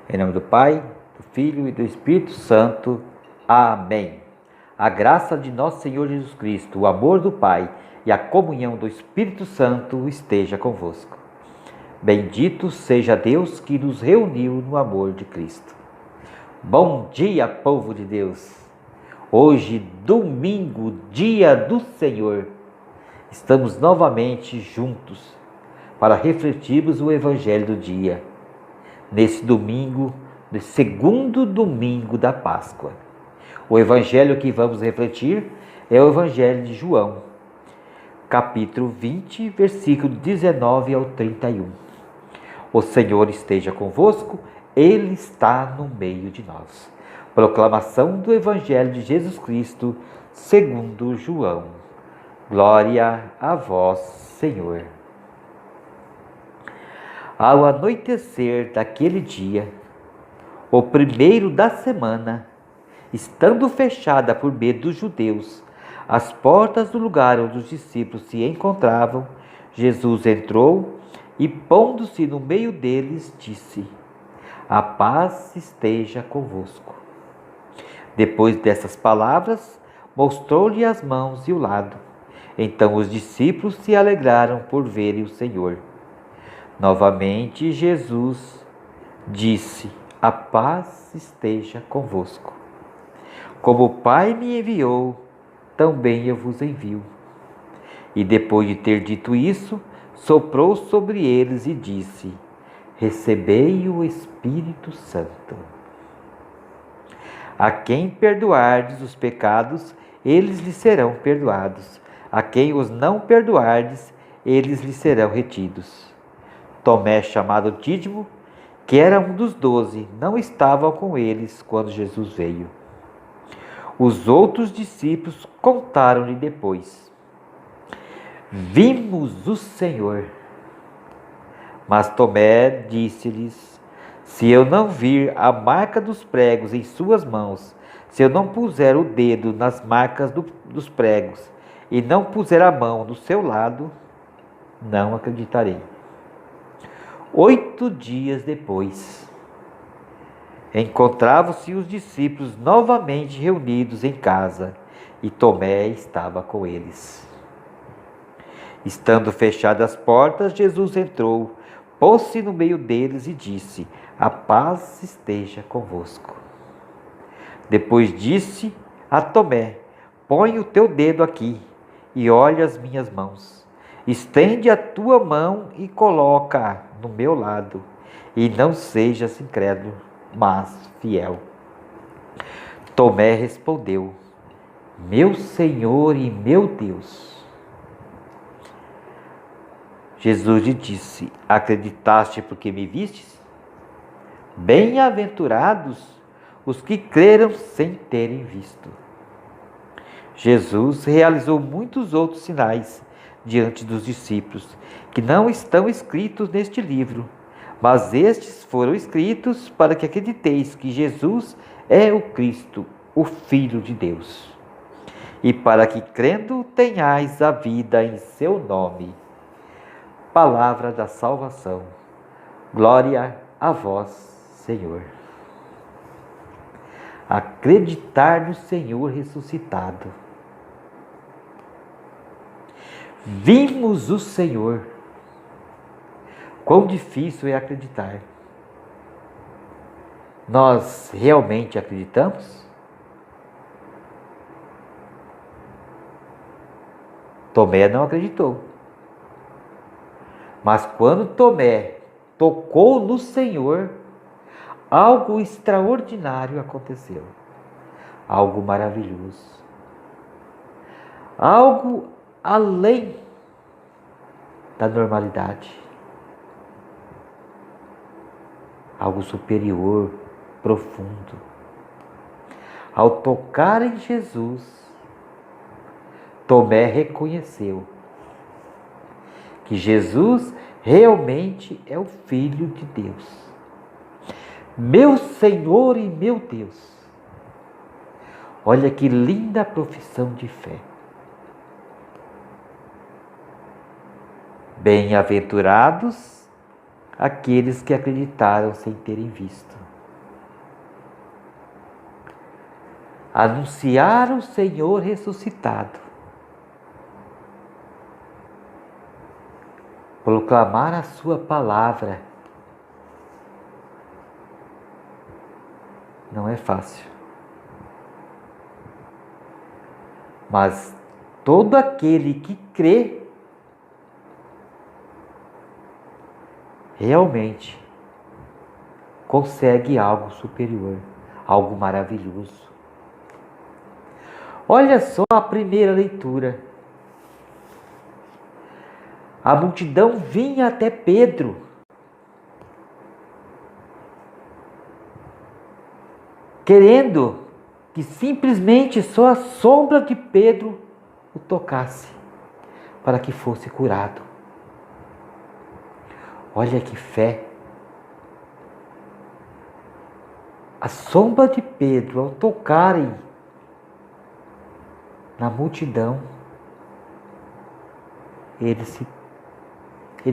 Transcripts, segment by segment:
Em nome do Pai, do Filho e do Espírito Santo. Amém. A graça de nosso Senhor Jesus Cristo, o amor do Pai e a comunhão do Espírito Santo esteja convosco. Bendito seja Deus que nos reuniu no amor de Cristo. Bom dia, povo de Deus. Hoje, domingo, dia do Senhor, estamos novamente juntos para refletirmos o Evangelho do dia. Nesse domingo, no segundo domingo da Páscoa. O Evangelho que vamos refletir é o Evangelho de João, capítulo 20, versículo 19 ao 31. O Senhor esteja convosco, Ele está no meio de nós. Proclamação do Evangelho de Jesus Cristo, segundo João. Glória a vós, Senhor. Ao anoitecer daquele dia, o primeiro da semana, estando fechada por medo dos judeus, as portas do lugar onde os discípulos se encontravam, Jesus entrou e, pondo-se no meio deles, disse: A paz esteja convosco. Depois dessas palavras, mostrou-lhe as mãos e o lado. Então os discípulos se alegraram por verem o Senhor. Novamente Jesus disse: A paz esteja convosco. Como o Pai me enviou, também eu vos envio. E depois de ter dito isso, soprou sobre eles e disse: Recebei o Espírito Santo. A quem perdoardes os pecados, eles lhes serão perdoados. A quem os não perdoardes, eles lhes serão retidos. Tomé, chamado Dídimo, que era um dos 12, não estava com eles quando Jesus veio. Os outros discípulos contaram-lhe depois: Vimos o Senhor. Mas Tomé disse-lhes: Se eu não vir a marca dos pregos em suas mãos, se eu não puser o dedo nas marcas dos pregos e não puser a mão no seu lado, não acreditarei. 8 dias depois, encontravam-se os discípulos novamente reunidos em casa, e Tomé estava com eles. Estando fechadas as portas, Jesus entrou, pôs-se no meio deles e disse: A paz esteja convosco. Depois disse a Tomé: Põe o teu dedo aqui e olha as minhas mãos. Estende a tua mão e coloca-a no meu lado, e não sejas incrédulo, mas fiel. Tomé respondeu: Meu Senhor e meu Deus. Jesus lhe disse: Acreditaste porque me vistes? Bem-aventurados os que creram sem terem visto. Jesus realizou muitos outros sinais diante dos discípulos, que não estão escritos neste livro, mas estes foram escritos para que acrediteis que Jesus é o Cristo, o Filho de Deus, e para que, crendo, tenhais a vida em seu nome. Palavra da salvação. Glória a vós, Senhor. Acreditar no Senhor ressuscitado. Vimos o Senhor. Quão difícil é acreditar. Nós realmente acreditamos? Tomé não acreditou. Mas quando Tomé tocou no Senhor, algo extraordinário aconteceu. Algo maravilhoso. Algo além da normalidade. Algo superior, profundo. Ao tocar em Jesus, Tomé reconheceu que Jesus realmente é o Filho de Deus. Meu Senhor e meu Deus. Olha que linda profissão de fé. Bem-aventurados aqueles que acreditaram sem terem visto. anunciar o Senhor ressuscitado, proclamar a sua palavra. Não é fácil. Mas todo aquele que crê realmente consegue algo superior, algo maravilhoso. Olha só a primeira leitura. A multidão vinha até Pedro, querendo que simplesmente só a sombra de Pedro o tocasse, para que fosse curado. Olha que fé! A sombra de Pedro, ao tocarem na multidão, eles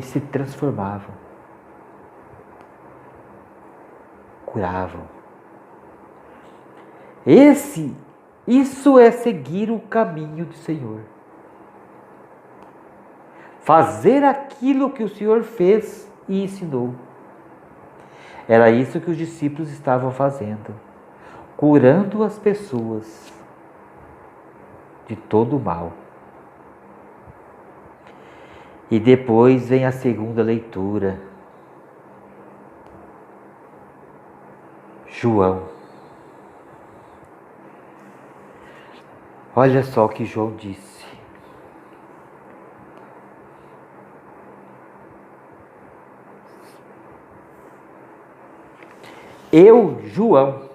se transformavam, curavam. Isso é seguir o caminho do Senhor. Fazer aquilo que o Senhor fez e ensinou. Era isso que os discípulos estavam fazendo, curando as pessoas de todo o mal. E depois vem a segunda leitura. João. Olha só o que João disse. Eu, João,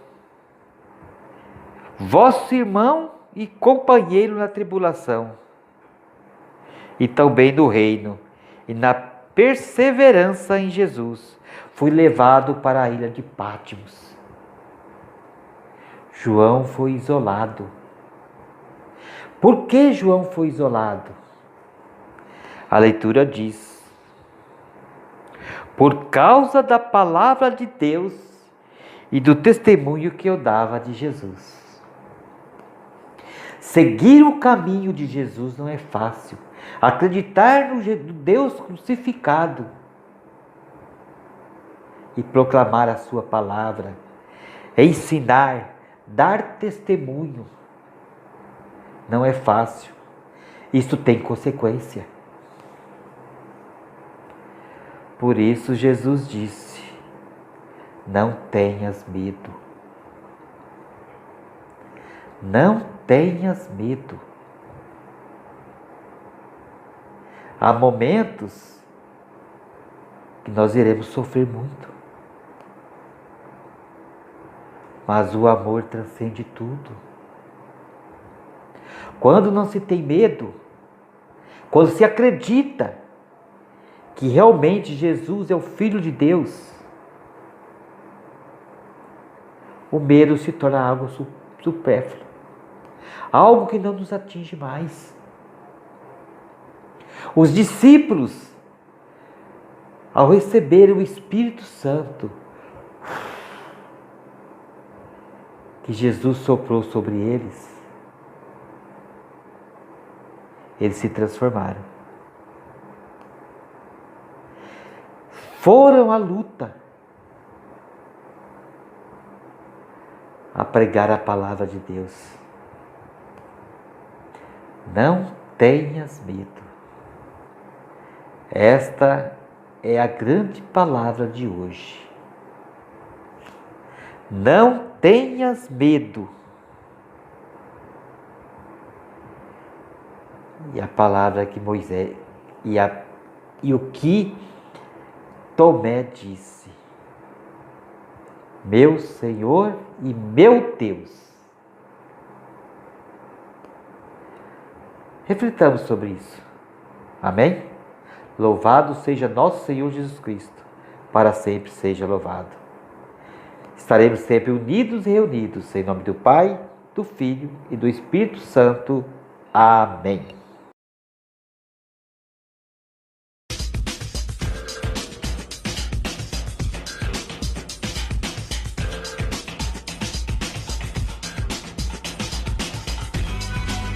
vosso irmão e companheiro na tribulação, e também no reino, e na perseverança em Jesus, fui levado para a ilha de Pátimos. João foi isolado. Por que João foi isolado? A leitura diz: por causa da palavra de Deus e do testemunho que eu dava de Jesus. Seguir o caminho de Jesus não é fácil. Acreditar no Deus crucificado e proclamar a sua palavra, ensinar, dar testemunho, não é fácil. Isso tem consequência. Por isso Jesus disse: não tenhas medo. Não tenhas medo. Há momentos que nós iremos sofrer muito. Mas o amor transcende tudo. Quando não se tem medo, quando se acredita que realmente Jesus é o Filho de Deus, o medo se torna algo supérfluo, algo que não nos atinge mais. Os discípulos, ao receberem o Espírito Santo, que Jesus soprou sobre eles, eles se transformaram. Foram à luta a pregar a palavra de Deus. Não tenhas medo. Esta é a grande palavra de hoje. Não tenhas medo. E a palavra que Moisés e o que Tomé disse: meu Senhor e meu Deus. Reflitamos sobre isso. Amém? Louvado seja nosso Senhor Jesus Cristo, para sempre seja louvado. Estaremos sempre unidos e reunidos, em nome do Pai, do Filho e do Espírito Santo. Amém.